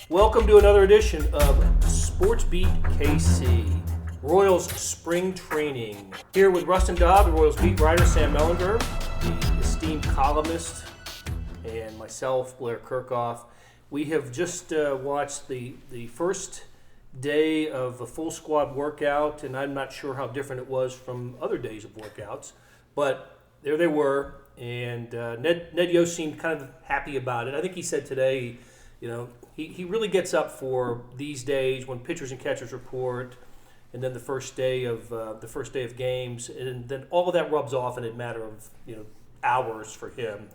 Welcome to another edition of Sports Beat KC, Royals Spring Training. Here with Rustin, Dodd, the Royals beat writer Sam Mellinger, the esteemed columnist, and myself, Blair Kerkhoff. We have just watched the first day of a full squad workout, and I'm not sure how different it was from other days of workouts, but there they were, and Ned Yost seemed kind of happy about it. I think he said today, he really gets up for these days when pitchers and catchers report, and then the first day of games, and then all of that rubs off in a matter of hours for him.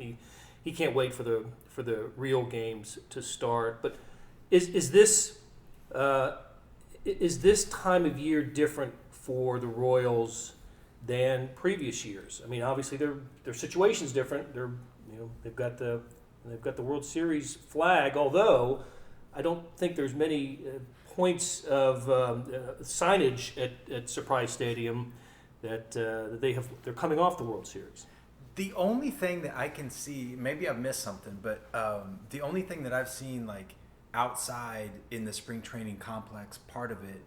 He can't wait for the real games to start. But is this time of year different for the Royals than previous years? I mean, obviously their situation's different. They've got the World Series flag, although I don't think there's many points of signage at Surprise Stadium that they're coming off the World Series. The only thing that I can see, maybe I've missed something, but the only thing that I've seen outside in the spring training complex part of it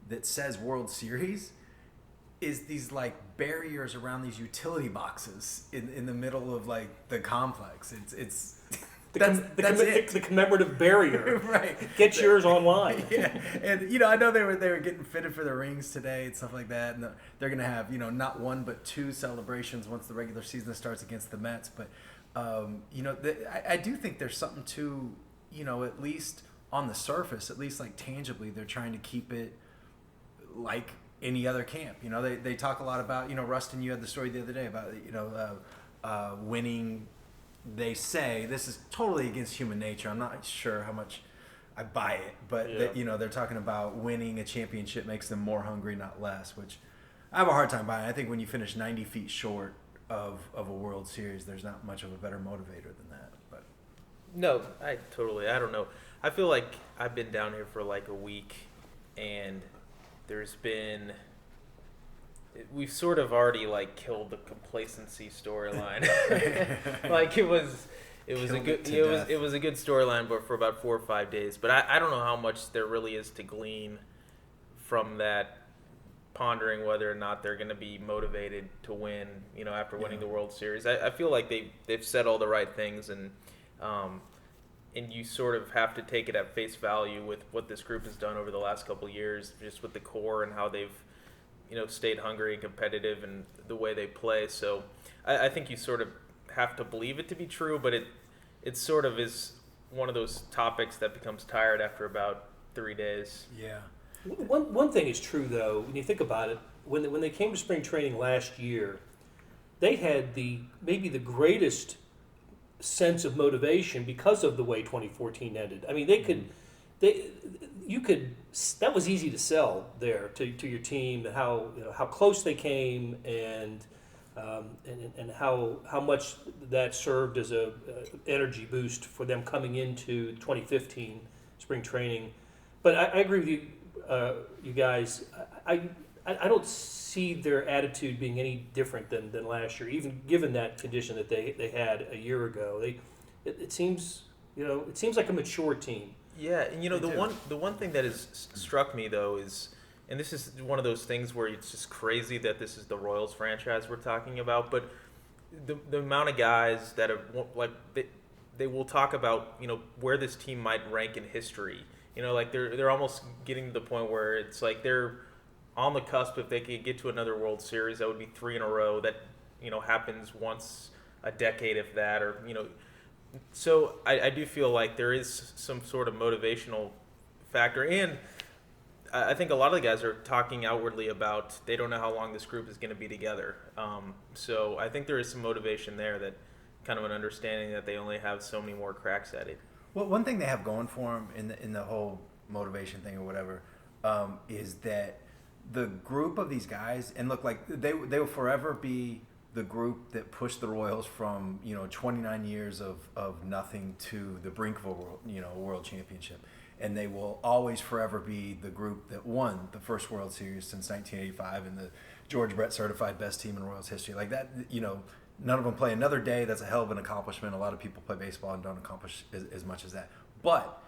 that says World Series is these barriers around these utility boxes in the middle of the complex. It's the commemorative barrier. Right. Get yours online. Yeah. And I know they were getting fitted for the rings today and stuff like that, and they're going to have not one but two celebrations once the regular season starts against the Mets. But I do think there's something to at least on the surface, at least tangibly, they're trying to keep it like any other camp. They talk a lot about Rustin. You had the story the other day about winning. They say this is totally against human nature. I'm not sure how much I buy it, but they're talking about winning a championship makes them more hungry, not less, which I have a hard time buying. I think when you finish 90 feet short of a World Series, there's not much of a better motivator than that. But no, I don't know. I feel like I've been down here for a week, and we've sort of already killed the complacency storyline. it was a good storyline, but for about 4 or 5 days. But I don't know how much there really is to glean from that, pondering whether or not they're going to be motivated to win. After winning the World Series, I feel like they've said all the right things, and you sort of have to take it at face value with what this group has done over the last couple of years, just with the core and how they've stayed hungry and competitive and the way they play. So I think you sort of have to believe it to be true, but it sort of is one of those topics that becomes tired after about 3 days. Yeah. One thing is true, though, when you think about it, when they came to spring training last year, they had maybe the greatest sense of motivation because of the way 2014 ended. I mean, that was easy to sell there to your team, how close they came, and how much that served as a energy boost for them coming into 2015 spring training. But I agree with you guys. I don't see their attitude being any different than last year, even given that condition that they had a year ago. It seems like a mature team. Yeah, and the one thing that has struck me though is, and this is one of those things where it's just crazy that this is the Royals franchise we're talking about, but the amount of guys that are they will talk about where this team might rank in history. They're almost getting to the point where it's they're on the cusp. If they could get to another World Series, that would be 3 in a row. That happens once a decade, if that, or So I do feel like there is some sort of motivational factor, and I think a lot of the guys are talking outwardly about they don't know how long this group is going to be together. So I think there is some motivation there, that kind of an understanding that they only have so many more cracks at it. Well, one thing they have going for them in the whole motivation thing or whatever is that the group of these guys, and look, they will forever be the group that pushed the Royals from 29 years of nothing to the brink of a world championship, and they will always forever be the group that won the first World Series since 1985 and the George Brett certified best team in Royals history. Like that, none of them play another day. That's a hell of an accomplishment. A lot of people play baseball and don't accomplish as much as that. But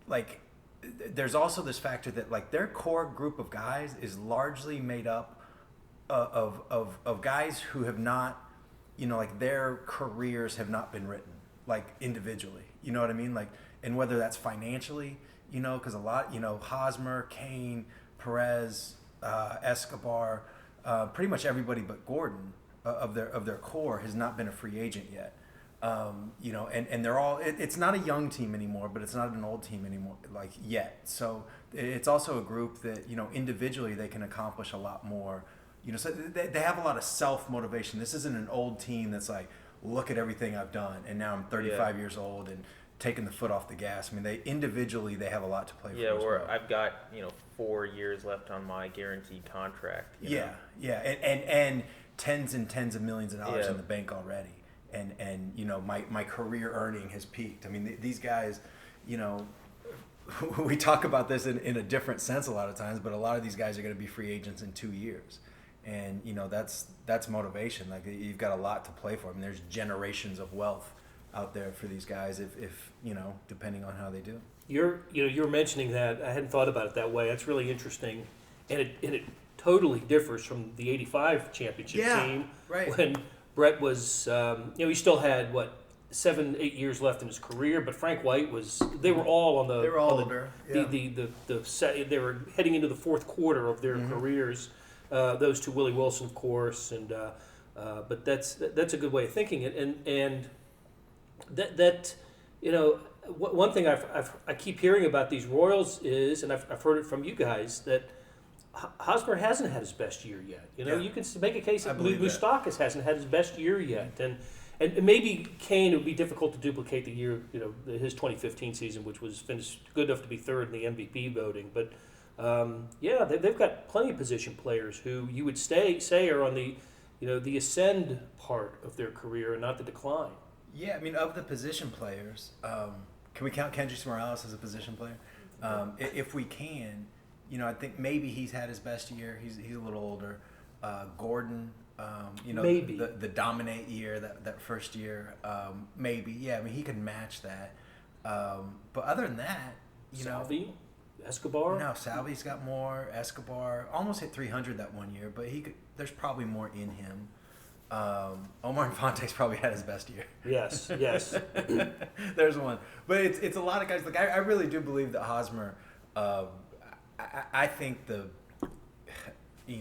like there's also this factor that like their core group of guys is largely made up of guys who have not, like their careers have not been written like individually. You know what I mean? Like, and whether that's financially, because a lot, Hosmer, Kane, Perez, Escobar, pretty much everybody but Gordon of their core has not been a free agent yet. And they're all, it's not a young team anymore, but it's not an old team anymore, like yet. So it's also a group that, individually they can accomplish a lot more, so they have a lot of self-motivation. This isn't an old team that's like, look at everything I've done. And now I'm 35 years old and taking the foot off the gas. I mean, they have a lot to play for. Yeah, where I've got, 4 years left on my guaranteed contract. Yeah. And tens and tens of millions of dollars in the bank already. And my career earning has peaked. I mean, these guys, we talk about this in a different sense a lot of times, but a lot of these guys are going to be free agents in 2 years. And, that's motivation. Like, you've got a lot to play for. I mean, there's generations of wealth out there for these guys if depending on how they do. You're mentioning that. I hadn't thought about it that way. That's really interesting. And it totally differs from the 85 championship team. Right. When Brett was, he still had 7-8 years left in his career, but Frank White was. They were all on the. They were all older. They were heading into the fourth quarter of their careers. Those two, Willie Wilson, of course, and but that's a good way of thinking it, and that one thing I keep hearing about these Royals is, and I've heard it from you guys, that Hosmer hasn't had his best year yet. You can make a case that Moustakas hasn't had his best year yet, and maybe Kane, it would be difficult to duplicate the year, his 2015 season, which was finished good enough to be third in the MVP voting. But they've got plenty of position players who you would say are on the, the ascend part of their career and not the decline. Yeah, I mean, of the position players, can we count Kendrys Morales as a position player? If we can. I think maybe he's had his best year. He's a little older. Gordon, maybe the dominate year, that first year, maybe. Yeah, I mean, he could match that. But other than that, Salvi, Escobar. No, Salvi's got more. Escobar almost hit 300 that one year, but there's probably more in him. Omar Infante's probably had his best year. Yes. There's one, but it's a lot of guys. Like I really do believe that Hosmer. I think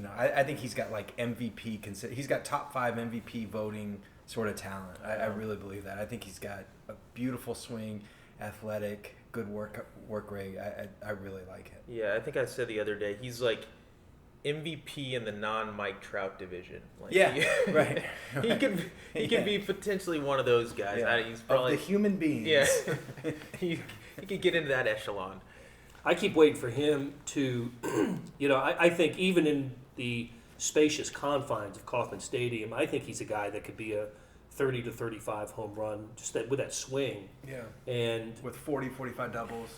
I think he's got like MVP. He's got top 5 MVP voting sort of talent. I really believe that. I think he's got a beautiful swing, athletic, good work rate. I really like it. Yeah, I think I said the other day he's like MVP in the non-Mike Trout division. Like, right. He could be potentially one of those guys. Yeah. He's probably of the human beings. Yeah, he could get into that echelon. I keep waiting for him to, I think even in the spacious confines of Kauffman Stadium, I think he's a guy that could be a 30 to 35 home run, just with that swing. Yeah. And with 40, 45 doubles.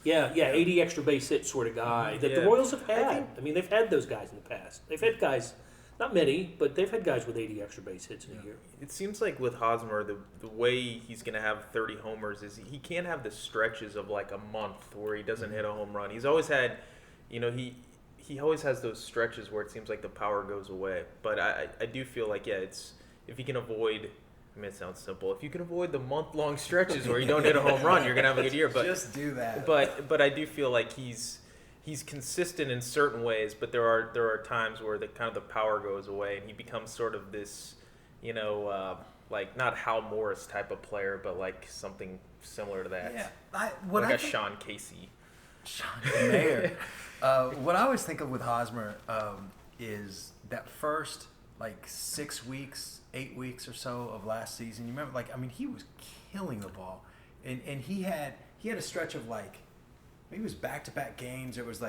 Yeah, 80 extra base hit sort of guy that the Royals have had. I mean, they've had those guys in the past. They've had guys, not many, but they've had guys with 80 extra base hits in a year. It seems like with Hosmer, the way he's going to have 30 homers is he can't have the stretches of like a month where he doesn't hit a home run. He's always had, he always has those stretches where it seems like the power goes away. But I do feel like, it's if he can avoid, I mean, it sounds simple. If you can avoid the month-long stretches where you don't hit a home run, you're going to have a good year. But just do that. But I do feel like he's consistent in certain ways, but there are times where the power goes away and he becomes sort of this, like not Hal Morris type of player, but like something similar to that. Yeah, Sean Casey. Sean Mayer. What I always think of with Hosmer is that first 6 weeks, 8 weeks or so of last season. You remember, he was killing the ball, and he had a stretch of maybe it was back-to-back games. It was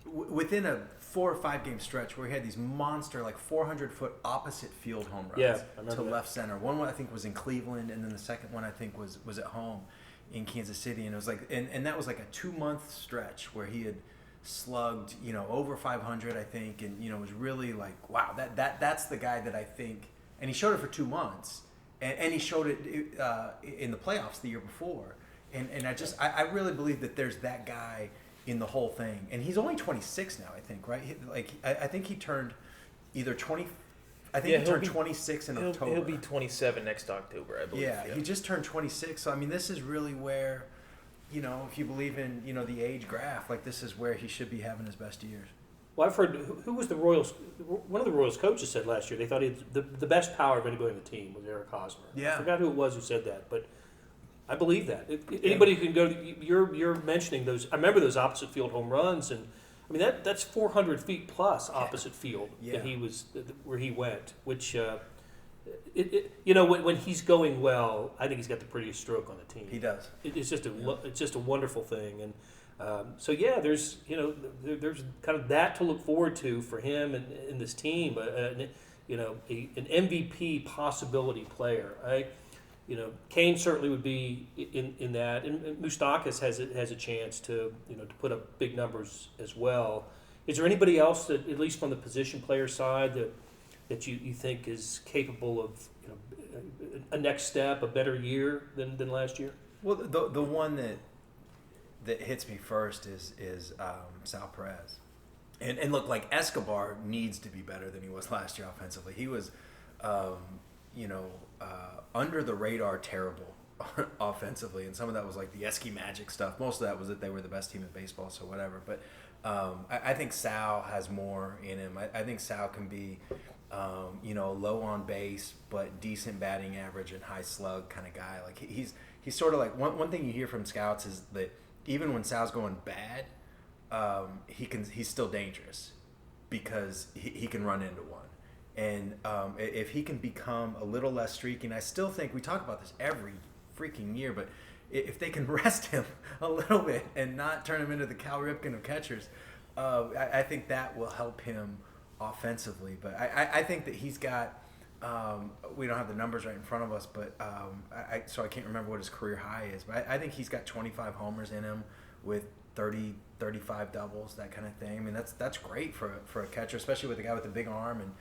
within a 4 or 5 game stretch where he had these monster 400-foot opposite field home runs to left center. One I think was in Cleveland, and then the second one I think was at home in Kansas City, and it was and that was a 2-month stretch where he had slugged over 500 I think, and it was really wow, that's the guy that I think, and he showed it for 2 months, and he showed it in the playoffs the year before. And I really believe that there's that guy in the whole thing. And he's only 26 now, I think, right? I think he turned either 20. I think he turned 26 in October. He'll be 27 next October, I believe. Yeah, he just turned 26. So I mean, this is really where, if you believe in the age graph, like this is where he should be having his best years. Well, I've heard who was the Royals. One of the Royals coaches said last year they thought he had the best power of anybody on the team was Eric Hosmer. Yeah. I forgot who it was who said that, but I believe that. Anybody who can go. You're mentioning those. I remember those opposite field home runs, and I mean that's 400 feet plus opposite field that he was where he went. Which when he's going well, I think he's got the prettiest stroke on the team. He does. It's just a wonderful thing, and there's there's kind of that to look forward to for him and this team. An MVP possibility player. Kane certainly would be in that, and Moustakas has a chance to to put up big numbers as well. Is there anybody else that, at least from the position player side, that you think is capable of a next step, a better year than last year? Well, the one that hits me first is Sal Perez, and look, like Escobar needs to be better than he was last year offensively. He was, under the radar terrible offensively, and some of that was like the Esky Magic stuff. Most of that was that they were the best team in baseball, so whatever. But I think Sal has more in him. I think Sal can be, low on base but decent batting average and high slug kind of guy. Like he's sort of like one thing you hear from scouts is that even when Sal's going bad, he's still dangerous because he can run into one. And if he can become a little less streaky, and I still think we talk about this every freaking year, but if they can rest him a little bit and not turn him into the Cal Ripken of catchers, I think that will help him offensively. But I think that he's got, we don't have the numbers right in front of us, but so I can't remember what his career high is, but I think he's got 25 homers in him with 30, 35 doubles, that kind of thing. I mean, that's great for a catcher, especially with a guy with a big arm and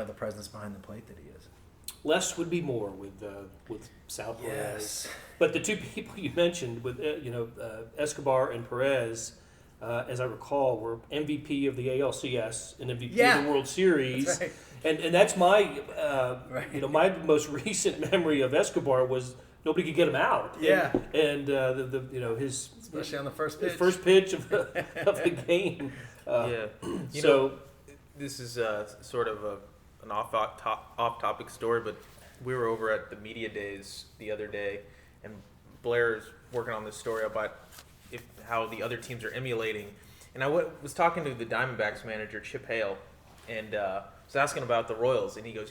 the presence behind the plate that he is. Less would be more with Sal Perez. Yes. But the two people you mentioned with Escobar and Perez, as I recall, were MVP of the ALCS and MVP of the World Series. That's right. And that's my Right. My most recent memory of Escobar was nobody could get him out. Yeah. And his Especially on the first pitch. his first pitch of the game. This is sort of an off-topic story, but we were over at the media days the other day, and Blair's working on this story about how the other teams are emulating. And I was talking to the Diamondbacks manager, Chip Hale, and was asking about the Royals, and he goes,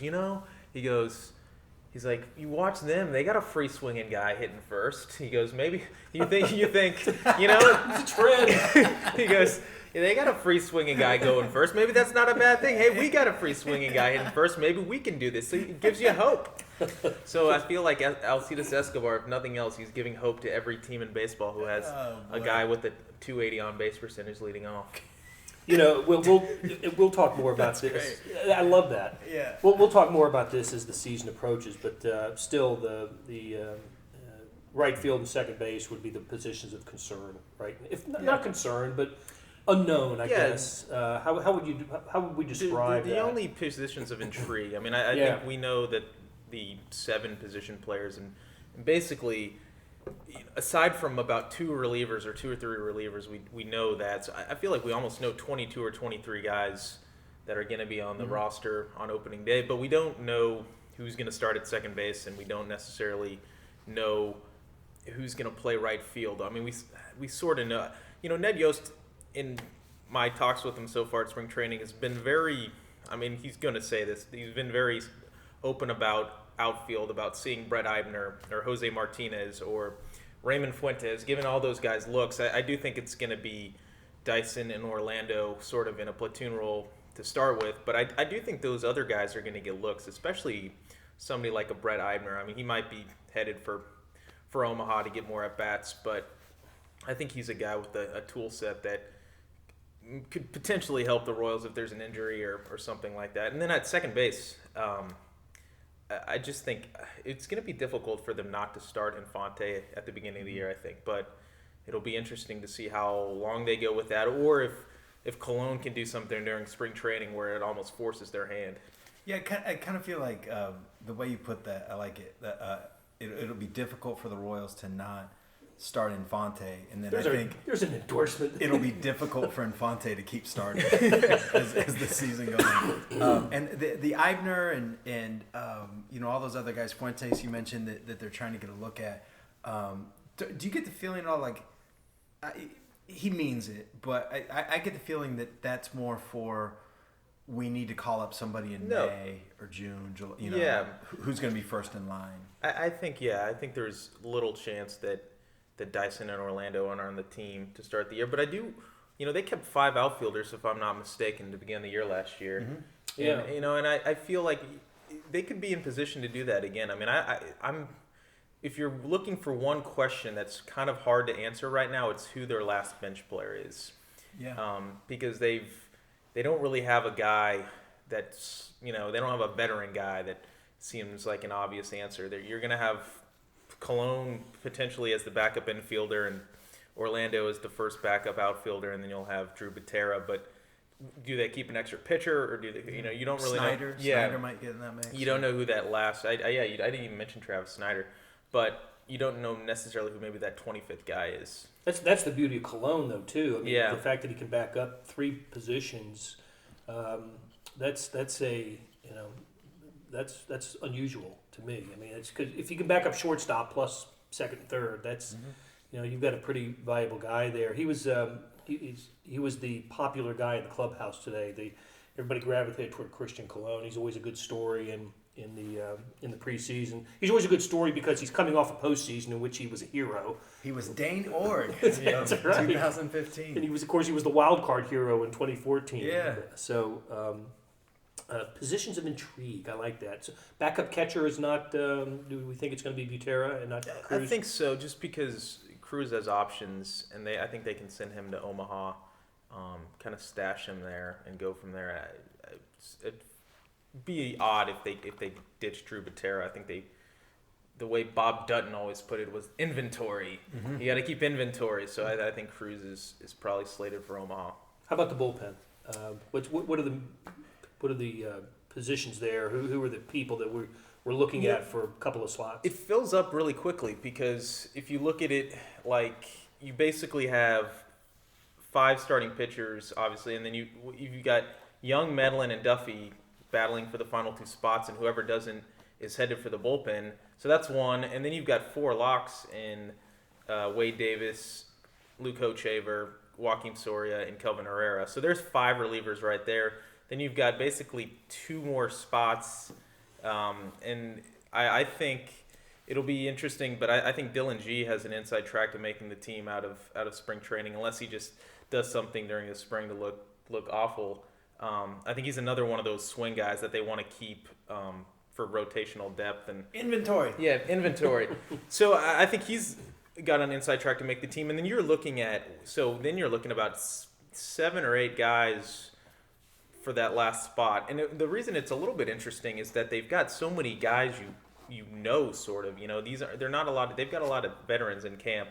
he's like, you watch them, they got a free swinging guy hitting first. He goes, maybe you think, It's a trend. he goes, they got a free swinging guy going first. Maybe that's not a bad thing. Hey, we got a free swinging guy hitting first. Maybe we can do this. So it gives you hope. So I feel like Alcides Escobar, if nothing else, he's giving hope to every team in baseball who has a guy with a 280 on base percentage leading off. We'll talk more about this. Great. I love that. Yeah. We'll talk more about this as the season approaches, but still the right field and second base would be the positions of concern, right? If not concern, but unknown, I guess. How would we describe the that? only positions of intrigue? I mean, I think we know that the 7 position players and basically, aside from about 2 relievers or 2 or 3 relievers, we know that. So I feel like we almost know 22 or 23 guys that are going to be on the roster on opening day, but we don't know who's going to start at second base, and we don't necessarily know who's going to play right field. I mean, we sort of know. Ned Yost, in my talks with him so far at spring training, has been very, he's going to say this, he's been very open about outfield, about seeing Brett Eibner or Jose Martinez or Raymond Fuentes, giving all those guys looks. I do think it's going to be Dyson and Orlando sort of in a platoon role to start with, but I do think those other guys are going to get looks, especially somebody like a Brett Eibner. I mean, he might be headed for Omaha to get more at-bats, but I think he's a guy with a tool set that could potentially help the Royals if there's an injury or something like that. And then at second base, I just think it's going to be difficult for them not to start Infante at the beginning of the year, I think. But it'll be interesting to see how long they go with that, or if Cologne can do something during spring training where it almost forces their hand. Yeah, I kind of feel like the way you put that, I like it. It'll be difficult for the Royals to not start Infante, and then there's an endorsement. It'll be difficult for Infante to keep starting as the season goes on. And the Eibner and all those other guys, Fuentes, you mentioned that they're trying to get a look at. Do you get the feeling at all like he means it, but I get the feeling that that's more for we need to call up somebody in May or June, July, who's going to be first in line. I think there's little chance that Dyson and Orlando aren't on the team to start the year. But I do, they kept 5 outfielders, if I'm not mistaken, to begin the year last year. Mm-hmm. Yeah. And I feel like they could be in position to do that again. I mean, I'm if you're looking for one question that's kind of hard to answer right now, it's who their last bench player is. Yeah. Because they don't really have a guy that's, they don't have a veteran guy that seems like an obvious answer. You're going to have Cologne potentially as the backup infielder and Orlando as the first backup outfielder, and then you'll have Drew Butera. But do they keep an extra pitcher, or do they? You don't really Snyder. know. Yeah, Snyder might get in that mix. You don't know who that last. I didn't even mention Travis Snyder, but you don't know necessarily who maybe that 25th guy is. That's the beauty of Cologne, though, too. I mean, Yeah. The fact that he can back up 3 positions, that's unusual to me. I mean, it's 'cause if you can back up shortstop plus second and third, that's you've got a pretty valuable guy there. He was he was the popular guy in the clubhouse today. Everybody gravitated toward Christian Cologne. He's always a good story in the preseason. He's always a good story because he's coming off a postseason in which he was a hero. He was Dane Org That's right. 2015. And he was the wild card hero in 2014. Yeah. So positions of intrigue, I like that. So backup catcher is not. Do we think it's going to be Butera and not Cruz? I think so, just because Cruz has options, and I think they can send him to Omaha, kind of stash him there and go from there. It'd be odd if they ditched Drew Butera. I think the way Bob Dutton always put it was inventory. You got to keep inventory. So I think Cruz is probably slated for Omaha. How about the bullpen? What are the positions there? Who are the people that we're looking at for a couple of slots? It fills up really quickly because if you look at it, like you basically have 5 starting pitchers, obviously, and then you've got Young, Medlin, and Duffy battling for the final 2 spots, and whoever doesn't is headed for the bullpen. So that's one, and then you've got 4 locks in Wade Davis, Luke Hochevar, Joaquin Soria, and Kelvin Herrera. So there's 5 relievers right there. Then you've got basically 2 more spots, and I think it'll be interesting. But I think Dylan G has an inside track to making the team out of spring training, unless he just does something during the spring to look awful. I think he's another one of those swing guys that they want to keep for rotational depth and Inventory. Yeah, inventory. So I think he's got an inside track to make the team, and then you're looking about 7 or 8 guys for that last spot. And the reason it's a little bit interesting is that they've got so many guys sort of. They're not a lot. They've got a lot of veterans in camp.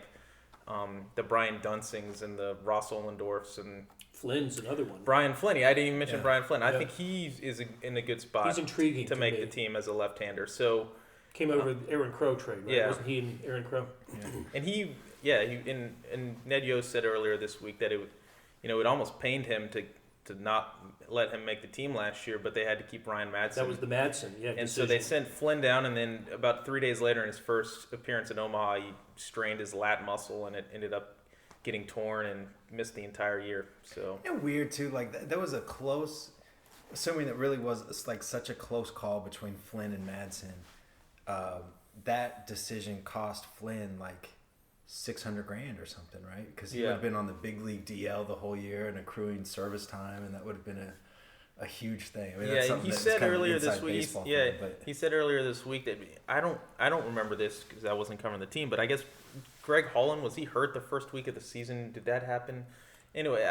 The Brian Dunsings and the Ross Ollendorfs and Flynn's another one. Brian Flynn. I didn't even mention Brian Flynn. I think he is in a good spot. He's intriguing to make the team as a left-hander. So came over with Aaron Crow trade, right? Yeah. Wasn't he and Aaron Crow? Yeah. And Ned Yost said earlier this week that it almost pained him to not let him make the team last year, but they had to keep Ryan Madsen. That was the Madsen, yeah. And so they sent Flynn down, and then about 3 days later, in his first appearance in Omaha, he strained his lat muscle, and it ended up getting torn and missed the entire year. So and weird too, like that was a close. Assuming that really was like such a close call between Flynn and Madsen, that decision cost Flynn like $600,000 or something, right? Because he would have been on the big league DL the whole year and accruing service time, and that would have been a huge thing. I mean, he said earlier this week. He said earlier this week that I don't remember this because I wasn't covering the team, but I guess Greg Holland, was he hurt the first week of the season? Did that happen? Anyway,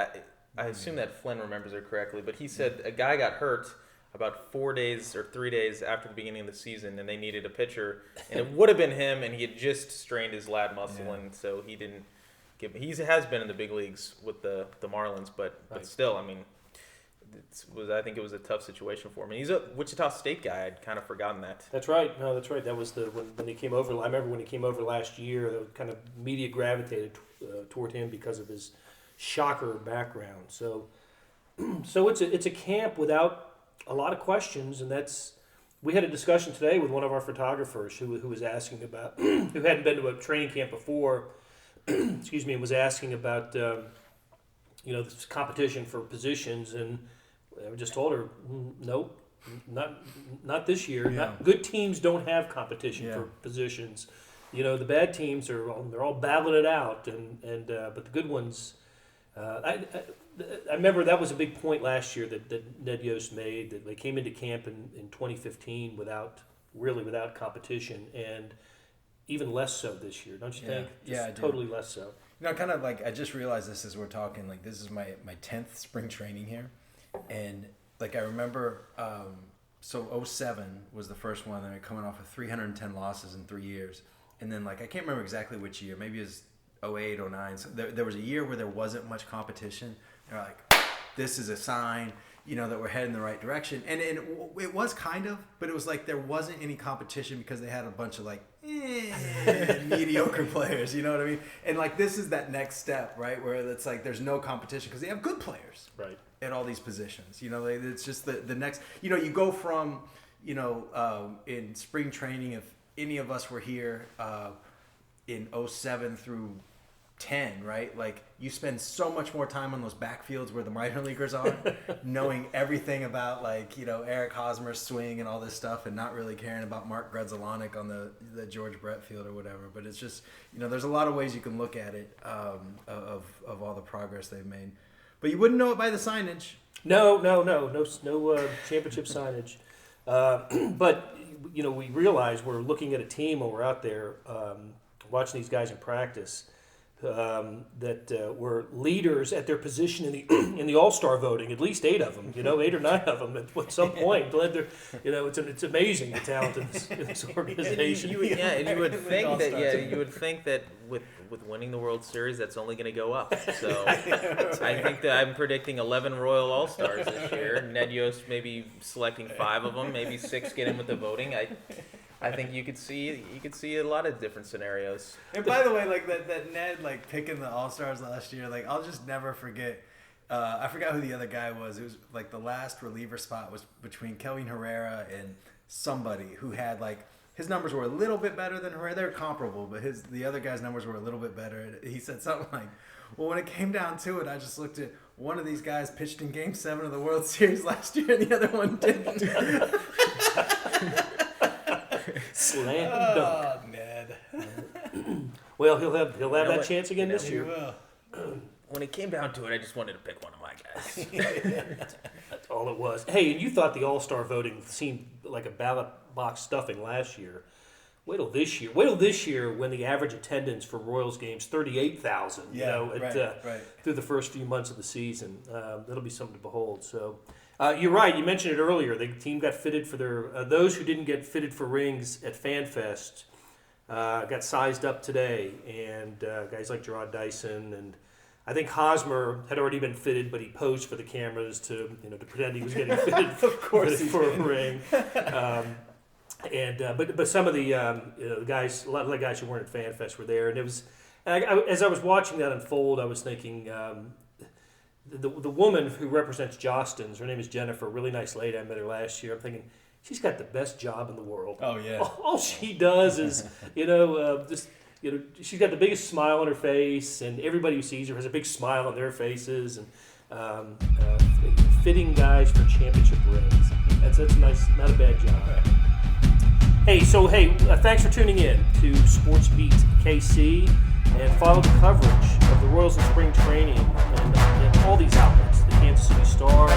I assume that Flynn remembers it correctly, but he said a guy got hurt about 4 days or 3 days after the beginning of the season, and they needed a pitcher, and it would have been him, and he had just strained his lat muscle, and so he didn't give. He has been in the big leagues with the Marlins, but still, I mean, I think it was a tough situation for him. And he's a Wichita State guy. I'd kind of forgotten that. That's right. No, that's right. That was when he came over. I remember when he came over last year, the kind of media gravitated toward him because of his shocker background. So it's a camp without a lot of questions, and we had a discussion today with one of our photographers who was asking about who hadn't been to a training camp before. Excuse me, and was asking about this competition for positions, and I just told her, nope, not this year. Yeah. Good teams don't have competition for positions. The bad teams they're all battling it out, but the good ones. I remember that was a big point last year that Ned Yost made, that they came into camp in 2015 without competition, and even less so this year, don't you think? I do. Totally less so. Kind of like I just realized this as we're talking. Like this is my 10th spring training here, and like I remember, so 07 was the first one. They're coming off of 310 losses in 3 years, and then like I can't remember exactly which year. Maybe it was 08, 09. So there was a year where there wasn't much competition. They're like, this is a sign, that we're heading in the right direction. And it was kind of, but it was like there wasn't any competition because they had a bunch of like mediocre players, you know what I mean? And like this is that next step, right? Where it's like there's no competition because they have good players at all these positions. It's just the next, you go from, in spring training, if any of us were here in 07 through 10, right? Like you spend so much more time on those backfields where the minor leaguers are, knowing everything about Eric Hosmer's swing and all this stuff, and not really caring about Mark Grudzielanek on the George Brett field or whatever. But it's just there's a lot of ways you can look at it of all the progress they've made. But you wouldn't know it by the signage. No championship signage. But we realize we're looking at a team when we're out there watching these guys in practice. That were leaders at their position in the All-Star voting, at least 8 of them, 8 or 9 of them at some point. It's amazing the talent in this organization. You would think that with winning the World Series, that's only going to go up. So I think that I'm predicting 11 Royal All-Stars this year. Ned Yost maybe selecting 5 of them, maybe 6 get in with the voting. I think you could see a lot of different scenarios. And by the way, like that Ned picking the All-Stars last year, I'll just never forget. I forgot who the other guy was. It was like the last reliever spot was between Kelvin Herrera and somebody who had his numbers were a little bit better than Herrera. They were comparable, but the other guy's numbers were a little bit better. And he said something like, well, when it came down to it, I just looked at one of these guys pitched in Game 7 of the World Series last year, and the other one didn't. Slam dunk. Oh, Ned. Well, he'll have that chance again this year. He will. When it came down to it, I just wanted to pick one of my guys. That's all it was. Hey, and you thought the All-Star voting seemed like a ballot box stuffing last year. Wait till this year. Wait till this year when the average attendance for Royals games 38,000. Through the first few months of the season, that'll be something to behold. So. You're right. You mentioned it earlier. The team got fitted for their those who didn't get fitted for rings at FanFest got sized up today, and guys like Gerard Dyson and I think Hosmer had already been fitted, but he posed for the cameras to pretend he was getting fitted of course for a ring. But some of the guys, a lot of the guys who weren't at FanFest were there, and it was. And as I was watching that unfold, I was thinking. The woman who represents Jostens, her name is Jennifer, really nice lady. I met her last year. I'm thinking, she's got the best job in the world. Oh, yeah. All she does is, she's got the biggest smile on her face, and everybody who sees her has a big smile on their faces, and fitting guys for championship rings. That's nice, not a bad job. Hey, thanks for tuning in to Sports Beat KC, and follow the coverage of the Royals in spring training and all these outlets, the Kansas City Star,